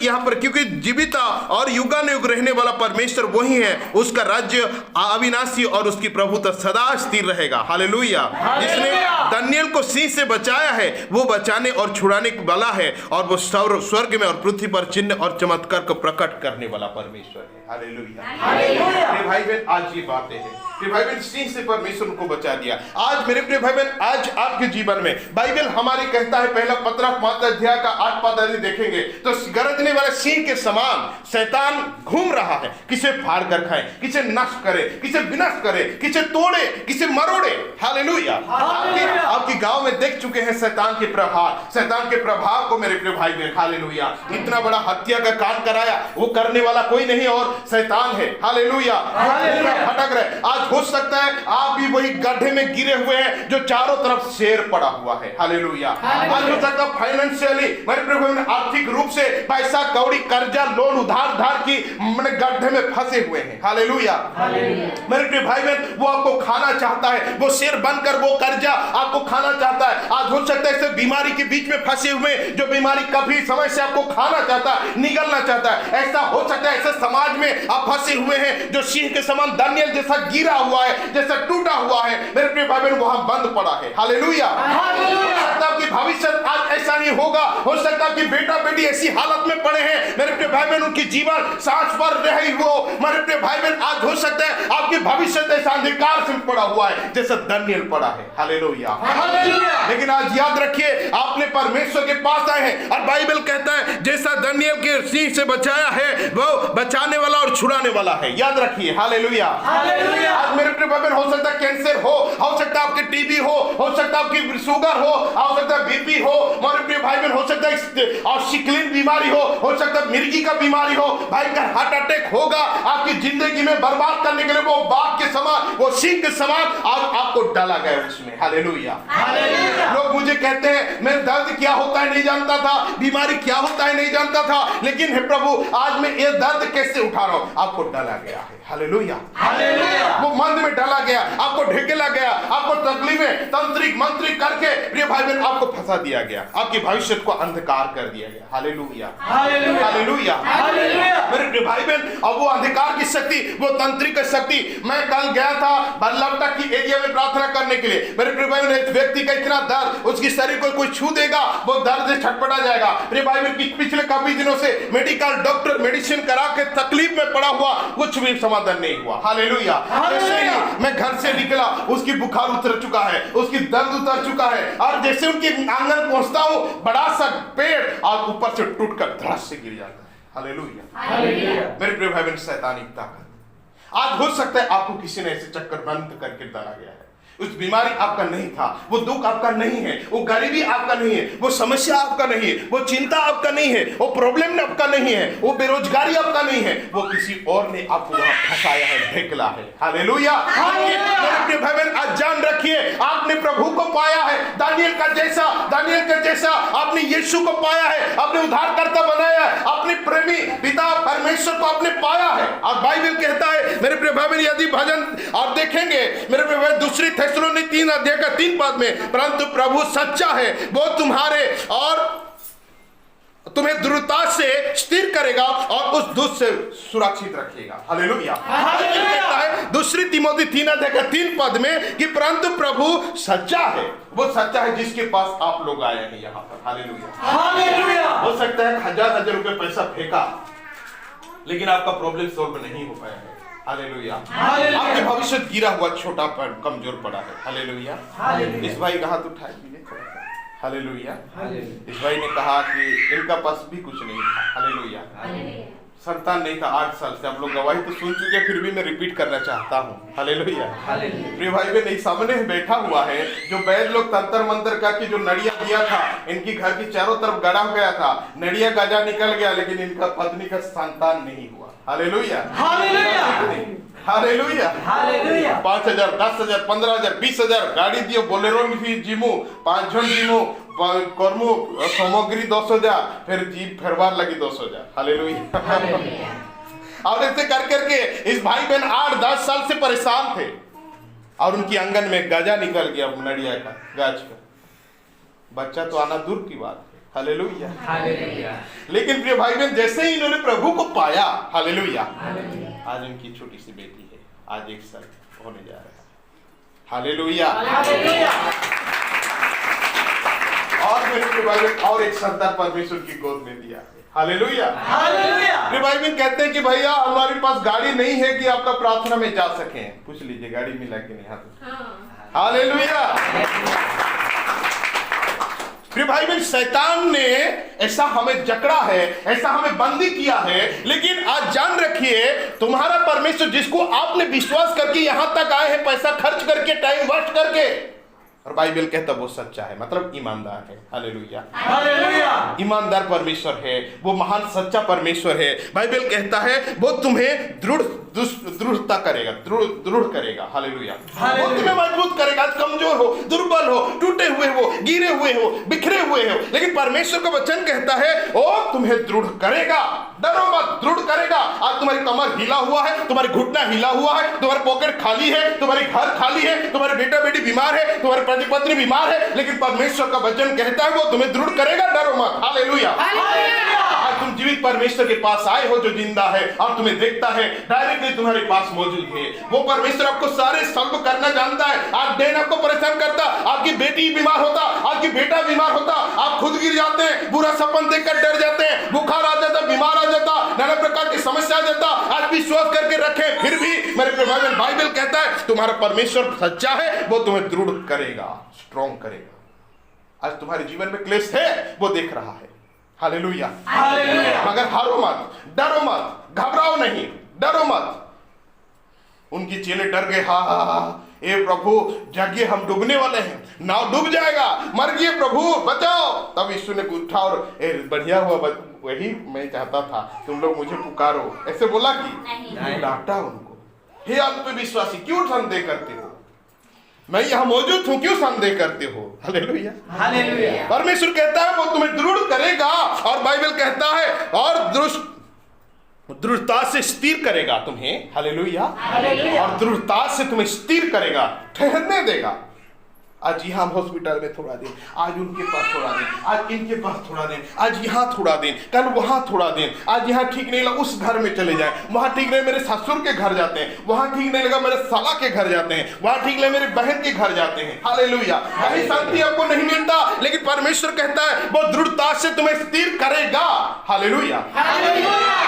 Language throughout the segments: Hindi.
यहाँ पर, क्योंकि जीवित और युगानुयुग रहने वाला परमेश्वर वही है, उसका राज्य अविनाशी और उसकी प्रभुता सदा स्थिर रहेगा। हालेलुया। जिसने दानियेल को सिंह से बचाया है वो बचाने और छुड़ाने वाला है, और वो स्वर्ग में और पृथ्वी पर चिन्ह और चमत्कार को प्रकट करने वाला परमेश्वर है। हालेलुया। मेरे भाई बहन, आज ये बातें हैं। मेरे भाई बहन, सिंह से परमेश्वर को बचा दिया। आज मेरे प्रिय भाई बहन, आज आपके जीवन में बाइबल हमारी कहता है, पहला पत्रस 5 अध्याय का 8 पद यदि देखेंगे तो गरजने वाले सिंह के समान शैतान घूम रहा है, किसे फाड़ कर खाए, किसे नष्ट करे, किसे विनाश करे, किसे तोड़े, किसे मरोड़े। हालेलुया। आपके गांव में देख चुके हैं शैतान के प्रभाव को मेरे प्रिय भाई बहन। हालेलुया। इतना बड़ा हत्या का कांड कराया, वो करने वाला कोई नहीं और शैतान है। हालेलुया। भटक रहे। आज हो सकता है आप भी वही गड्ढे में गिरे हुए हैं जो चारों तरफ शेर पड़ा हुआ है। हालेलुया। आज हो सकता है फाइनेंशियली, मेरे प्रभु में आर्थिक रूप से पैसा कौड़ी कर्जा लोन उधार धार की गड्ढे में फंसे हुए हैं। हालेलुया। मेरे प्रिय भाई बहन, वो आपको खाना चाहता है, वो शेर बनकर वो कर्जा आपको खाना चाहता है। आज हो सकता है ऐसे बीमारी के बीच में फंसे हुए, जो बीमारी काफी समय से आपको खाना चाहता है, निगलना चाहता है। ऐसा हो सकता है ऐसे समाज में आप फंसे हुए हैं जो सिंह के समान दानियेल जैसा गिरा हुआ है, जैसा टूटा हुआ है। मेरे प्रिय भाई बहन, वहां बंद पड़ा है। हालेलुया। आपकी भविष्य आज ऐसा नहीं होगा। हो सकता है कि बेटा बेटी ऐसी हालत में पड़े हैं, मेरे प्रिय भाई बहन, उनकी जीवन सांस पर रही हो। मेरे प्रिय भाई बहन, आज हो सकता है आपकी भविष्य ऐसा अंधकार से पड़ा हुआ है जैसा दानियेल पड़ा है। हालेलुया। लेकिन आज याद रखिए, आपने परमेश्वर के पास आए हैं, और बाइबल कहता है जैसा दानियेल के सिंह से बचाया है वो बचाने वाला और छुड़ाने वाला है। याद रखिए। हालेलुया। आज मेरे प्रिय भाई बहन, हो सकता है कैंसर हो सकता है आपके टीबी हो सकता है आपकी शुगर हो सकता है बीपी हो, मेरे प्रिय भाई बहन, हो सकता है और शिकलिन बीमारी हो सकता है मिर्गी का बीमारी हो, भयंकर हार्ट अटैक होगा आपकी जिंदगी में बर्बाद करने के लिए। वो बाघ के समान, वो सिंह के समान आपको डाला गया उसमें। हालेलुया। लोग मुझे कहते हैं मैं दर्द क्या होता है नहीं जानता था, बीमारी क्या होता है नहीं जानता था, लेकिन हे प्रभु आज मैं ये दर्द कैसे उठा रहा हूं, आपको डाला गया है। हालेलुया। वो मंद में डाला गया, आपको ढकेला गया, आपको तकलीफें तंत्रिक मंत्रिक करके प्रिय भाई बहन आपको फंसा दिया गया, आपके भविष्य को अंधकार कर दिया गया। हालेलुया। हालेलुया। मेरे प्रिय भाई बहन, अब वो अंधकार की शक्ति, वो तंत्रिक शक्ति, मैं कल गया था बल्लभटा की एरिया में प्रार्थना करने के लिए। मेरे प्रिय भाई बहन, एक व्यक्ति का इतना दर्द, उसकी शरीर को कोई छू देगा वो दर्द से छटपटा जाएगा। प्रिय भाई बहन, पिछले काफी दिनों से मेडिकल डॉक्टर मेडिसिन करा के तकलीफ में पड़ा हुआ, कुछ भी समाधान नहीं हुआ। हालेलुया। जैसे ही मैं घर से निकला उसकी बुखार उतर चुका है, उसकी दर्द उतर चुका है, और जैसे उनके आंगन पहुंचता हूं बड़ा सा पेड़ और ऊपर से टूटकर धड़ास से गिर जाता है। हालेलुया। मेरे प्रिय भाई बहन, शैतानी ताकत। आज हो सकता है आपको किसी ने ऐसे चक्कर बंद करके डाला गया है, उस बीमारी आपका नहीं था, वो दुख आपका नहीं है, वो गरीबी आपका नहीं है, वो समस्या आपका नहीं है, वो चिंता आपका नहीं है, वो प्रॉब्लम आपका नहीं है, वो बेरोजगारी आपका नहीं है, वो किसी और ने आपको वहां फंसाया है, ढेकला है। हालेलुया। मेरे भाई बहन, आज जान रखिए आपने प्रभु को पाया है, दानियेल के जैसा आपने यीशु को पाया है, आपने उद्धारकर्ता बनाया है, अपने प्रेमी पिता परमेश्वर को आपने पाया है। और बाइबल कहता है मेरे प्रिय भाई बहन, यदि भजन और देखेंगे मेरे प्रिय भाई, दूसरी थिस्सलुनीकि 3 अध्याय का 3 पद में, परंतु प्रभु सच्चा है, वो तुम्हारे और तुम्हें दृढ़ता से स्थिर करेगा और उस दुष्ट से सुरक्षित रखेगा। हालेलुया। कहता है दूसरी तिमोथी 3 अध्याय का 3 पद में कि परंतु प्रभु सच्चा है, वो सच्चा है जिसके पास आप लोग आए हैं यहाँ पर। हालेलुया। हो सकता है हजार रुपए पैसा फेंका लेकिन आपका प्रॉब्लम सॉल्व नहीं हो पाया है। हालेलुया। आपके भविष्य गिरा हुआ छोटा पर कमजोर पड़ा है। हालेलुया। इस भाई का हाथ उठाए। हालेलुया। इस भाई ने कहा कि इनका पास भी कुछ नहीं था। हालेलुया। संतान नहीं था 8 साल से। आप लोग गवाही तो सुन चुके, फिर भी मैं रिपीट करना चाहता हूँ। हालेलुया। प्रिय भाई बहन, सामने बैठा हुआ है जो वैद लोग तंत्र मंत्र करके जो नड़िया दिया था, इनकी घर की चारों तरफ गड़ा गया था, नड़िया गजा निकल गया, लेकिन इनका पत्नी का संतान नहीं हुआ। हालेलुया। हालेलुया। 5,000 10,000 15,000 20,000 गाड़ी दियो, बोलेरो भी जिमू 5 जन जिमू कर्मू सामग्री 10,000, फिर जीप फेरवार लगी 10,000। हालेलुया। और ऐसे कर करके इस भाई बहन 8-10 साल से परेशान थे, और उनकी आंगन में गजा निकल गया, नड़िया का गाछ का। बच्चा तो आना दूर की बात है। हालेलुया। हालेलुया। लेकिन प्रिय भाई बहन, जैसे ही इन्होंने प्रभु को पाया, हालेलुया, आज इनकी छोटी सी बेटी है, आज 1 साल होने जा रहा है। हालेलुया। और मेरे प्रिय भाई बहन, और एक संतान परमेश्वर की गोद में दिया है। हालेलुया। प्रिय भाई बहन कहते हैं कि भैया हमारे पास गाड़ी नहीं है कि आपका प्रार्थना में जा सकें। पूछ लीजिए गाड़ी मिला कि नहीं? हाथ। हालेलुया। प्रिय भाई बहन, शैतान ने ऐसा हमें जकड़ा है, ऐसा हमें बंदी किया है, लेकिन आज जान रखिए तुम्हारा परमेश्वर जिसको आपने विश्वास करके यहां तक आए हैं, पैसा खर्च करके, टाइम वेस्ट करके, और बाइबल कहता वो सच्चा है, मतलब ईमानदार है। हालेलुया। हालेलुया। ईमानदार परमेश्वर है, वो महान सच्चा परमेश्वर है। बाइबल कहता है वो तुम्हें दृढ़ता करेगा, दृढ़ करेगा। हालेलुया। वो तुम्हें मजबूत करेगा। कमजोर हो, दुर्बल हो, टूटे हुए हो, गिरे हुए हो, बिखरे हुए हो, लेकिन परमेश्वर का वचन कहता है वो तुम्हें दृढ़ करेगा। डरो मत, दृढ़ करेगा। आज तुम्हारी कमर हिला हुआ है, तुम्हारी घुटना हिला हुआ है, तुम्हारे पॉकेट खाली है, तुम्हारे घर खाली है, तुम्हारे बेटा बेटी बीमार है, तुम्हारे पति पत्नी बीमार है, लेकिन परमेश्वर का वचन कहता है वो तुम्हें दृढ़ करेगा। डरो मत। हालेलुया। आज तुम जीवित परमेश्वर के पास आए हो जो जिंदा है और तुम्हें देखता है, डायरेक्टली तुम्हारे पास मौजूद है। वो परमेश्वर आपको सारे सॉल्व करना जानता है। आज दिन आपको परेशान करता, आपकी बेटी बीमार होता, आपकी बेटा बीमार होता, आप खुद गिर जाते हैं, बुरा सपन देखकर डर जाते हैं, बुखार आ जाता, बीमार आ जाता, नाना प्रकार की समस्या आ जाता। आज विश्वास करके रखे, फिर भी मेरे प्रिय बाइबल कहता है तुम्हारा परमेश्वर सच्चा है, वो तुम्हें दृढ़ करेगा, स्ट्रॉन्ग करेगा। आज तुम्हारे जीवन में क्लेश है, वो देख रहा है। हालेलुया। मगर हारो मत, डरो मत, घबराओ नहीं, डरो मत। उनके चेले डर गए, हा ए प्रभु जागिए, हम डूबने वाले हैं, नाव डूब जाएगा, मर गए प्रभु बचाओ। तब यीशु ने उठा और बढ़िया हुआ, वही मैं चाहता था, तुम लोग मुझे पुकारो, ऐसे बोला कि डांटा उनको। हे अल्पविश्वासी, क्यों संदेह करते हो? मैं यहाँ मौजूद हूँ, क्यों संदेह करते हो? हालेलुया। हालेलुया। परमेश्वर कहता है वो तुम्हें दृढ़ करेगा, और बाइबल कहता है और दृढ़ता से स्थिर करेगा तुम्हें। हालेलुया। और दृढ़ता से तुम्हें स्थिर करेगा, ठहरने देगा। आज यहाँ हॉस्पिटल में थोड़ा दिन, आज उनके पास थोड़ा दिन, आज इनके पास थोड़ा दिन, आज यहाँ थोड़ा दिन, कल वहाँ थोड़ा दिन, आज यहाँ ठीक नहीं लगा उस घर में चले जाए, वहाँ ठीक नहीं मेरे ससुर के घर जाते हैं, वहाँ ठीक नहीं लगा मेरे साला के घर जाते हैं, वहाँ ठीक नहीं मेरे बहन के घर जाते हैं। हालेलुया। कहीं शांति आपको नहीं मिलता, लेकिन परमेश्वर कहता है वो दृढ़ता से तुम्हें स्थिर करेगा। हालेलुया।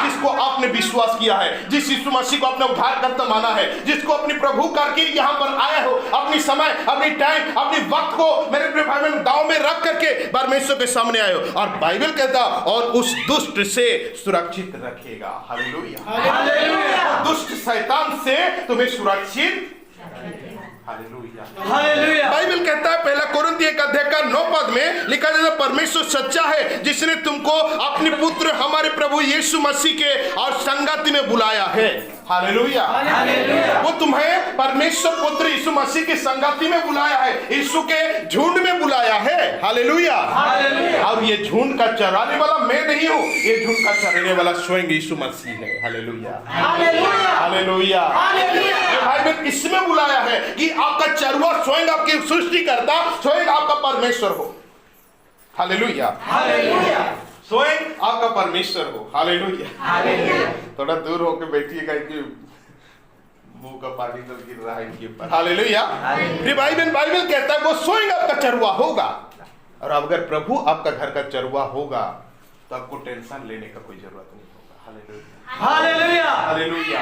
जिसको आपने विश्वास किया है, जिस यीशु मसीह को आपने उद्धारकर्ता माना है, जिसको अपने प्रभु करके यहाँ पर आए हो, अपनी समय, अपनी टाइम, अपनी वक्त को मेरे प्रिय भाई बहन दांव में रख करके परमेश्वर के सामने आए हो, और बाइबल कहता और उस दुष्ट से सुरक्षित रखेगा। हालेलुया। दुष्ट शैतान से तुम्हें सुरक्षित। हालेलुया। बाइबल कहता है 1 कोरिन्थियों 1:9 में लिखा जाता है परमेश्वर सच्चा है जिसने तुमको अपने पुत्र हमारे प्रभु यीशु मसीह के और संगति में बुलाया है। हालेलुया। वो तुम्हें परमेश्वर पुत्र यीशु मसीह की संगति में बुलाया है, यीशु के झुंड में बुलाया है। हालेलुया। और ये झुंड का चराने वाला मैं नहीं हूँ, ये झुंड का चराने वाला स्वयं यीशु मसीह है। हालेलुया। हालेलुया। भाई बहन इसमें बुलाया है कि आपका चरवा स्वयं आपकी सृष्टि करता, स्वयं आपका परमेश्वर हो। हालेलुया। स्वयं आपका परमेश्वर हो। हालेलुया। थोड़ा दूर होकर बैठिएगा कि मुंह का पानी तो गिर रहा है इनके ऊपर। हालेलुया। फिर बाइबल कहता है वो स्वयं आपका चरवा होगा, और अगर प्रभु आपका घर का चरवा होगा तो आपको टेंशन लेने का कोई जरूरत नहीं होगा। हालेलुया। हालेलुया।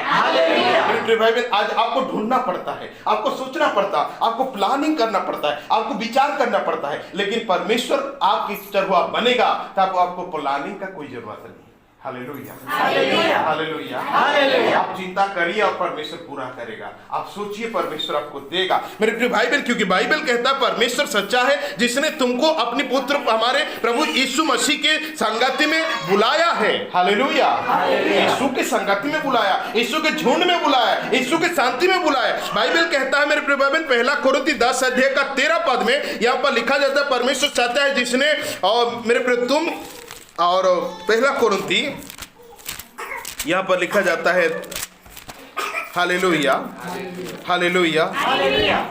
हालेलुया। हालेलुया। आज आपको ढूंढना पड़ता है, आपको सोचना पड़ता है, आपको प्लानिंग करना पड़ता है, आपको विचार करना पड़ता है, लेकिन परमेश्वर आपकी चरवा बनेगा तब आपको प्लानिंग का कोई जरूरत नहीं। हालेलुया। हालेलुया। हालेलुया। आप चिंता करिए और परमेश्वर पूरा करेगा, आप सोचिए परमेश्वर आपको देगा। मेरे प्रिय भाई बहन, क्योंकि बाइबल कहता है परमेश्वर सच्चा है जिसने तुमको अपने पुत्र हमारे प्रभु यीशु मसीह के संगति में बुलाया है। हालेलुया। यीशु के संगति में बुलाया, यीशु के झुंड में बुलाया, यीशु के शांति में बुलाया। बाइबल कहता है मेरे प्रिय भाई बहन 1 कोरिन्थियों 10:13 में यहाँ पर लिखा जाता है परमेश्वर चाहता है जिसने और मेरे प्रिय तुम और 1 कोरिन्थियों यहाँ पर लिखा जाता है हालेलुया, हालेलुया।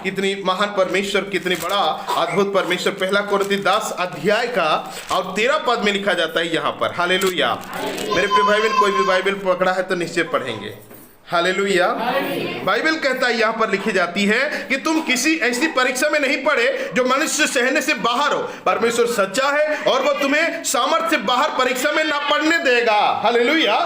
कितनी महान परमेश्वर, कितनी बड़ा अद्भुत परमेश्वर। पहला कोरिन्थी 10 अध्याय का और 13 पद में लिखा जाता है यहाँ पर। हालेलुया। मेरे प्रिय भाई बहन, कोई भी बाइबल पकड़ा है तो निश्चय पढ़ेंगे। हालेलुया। बाइबल कहता है, यहाँ पर लिखी जाती है कि तुम किसी ऐसी परीक्षा में नहीं पड़े जो मनुष्य सहने से बाहर हो। परमेश्वर सच्चा है और वो तुम्हें सामर्थ्य से बाहर परीक्षा में ना पड़ने देगा। हालेलुया।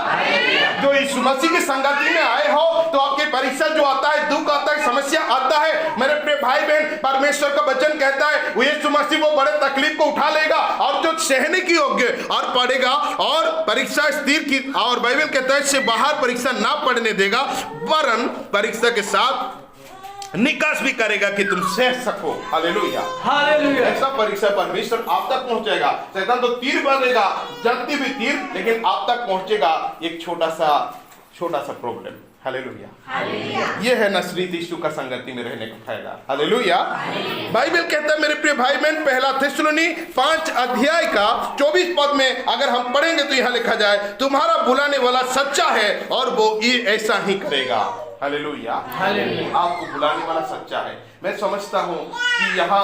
जो यीशु मसीह की संगति में आए हो तो आपकी परीक्षा जो आता है, दुख आता है, समस्या आता है, मेरे प्रिय भाई बहन, परमेश्वर का वचन कहता है वो यीशु मसीह वो बड़े तकलीफ को उठा लेगा और जो सहने की योग्य और पड़ेगा और परीक्षा स्थिर की, और बाइबल कहता है इससे बाहर परीक्षा ना पड़ने देगा, वरन परीक्षा के साथ निकास भी करेगा कि तुम सह सको। Hallelujah, hallelujah. ऐसा परीक्षा परमेश्वर आप तक पहुंचेगा। शैतान तो तीर मारेगा, जलती भी तीर, लेकिन आप तक पहुंचेगा एक छोटा सा प्रॉब्लम। हालेलुया। ये है नजरीत यीशु का संगति में रहने का फायदा। हालेलुया। बाइबल कहता है मेरे प्रिय भाई बहन, पहला थिस्सलुनी 5 अध्याय का 24 पद में अगर हम पढ़ेंगे तो यहाँ लिखा जाए, तुम्हारा बुलाने वाला सच्चा है और वो ये ऐसा ही करेगा। हालेलुया। आपको बुलाने वाला सच्चा है। मैं समझता हूँ कि यहाँ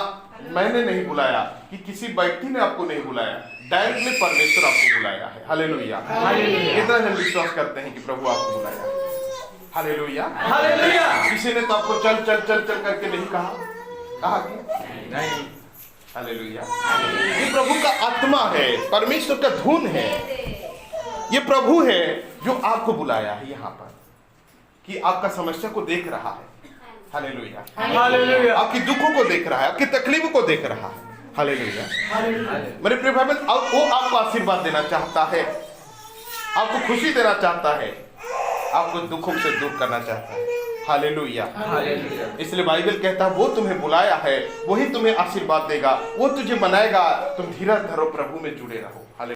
मैंने नहीं बुलाया, कि किसी व्यक्ति ने आपको नहीं बुलाया, डायरेक्टली परमेश्वर आपको बुलाया है। हालेलुया। इतना हम विश्वास करते हैं कि प्रभु आपको बुलाया। Hallelujah, hallelujah. किसी ने तो आपको चल चल चल चल करके नहीं कहा कि नहीं। हालेलुया। ये प्रभु का आत्मा है, परमेश्वर का धुन है। ये प्रभु है जो आपको बुलाया है यहाँ पर, कि आपका समस्या को देख रहा है। Hallelujah, hallelujah. आपकी दुखों को देख रहा है, आपकी तकलीफों को देख रहा है। हालेलुया। मेरे प्रिय भाई बहन, वो आपको आशीर्वाद देना चाहता है, आपको खुशी देना चाहता है, आपको दुखों से दूर करना चाहता है। हालेलुया। इसलिए बाइबल कहता है वो तुम्हें बुलाया है, वही तुम्हें आशीर्वाद देगा, वो तुझे बनाएगा। तुम धीरज धरो, प्रभु में जुड़े रहो।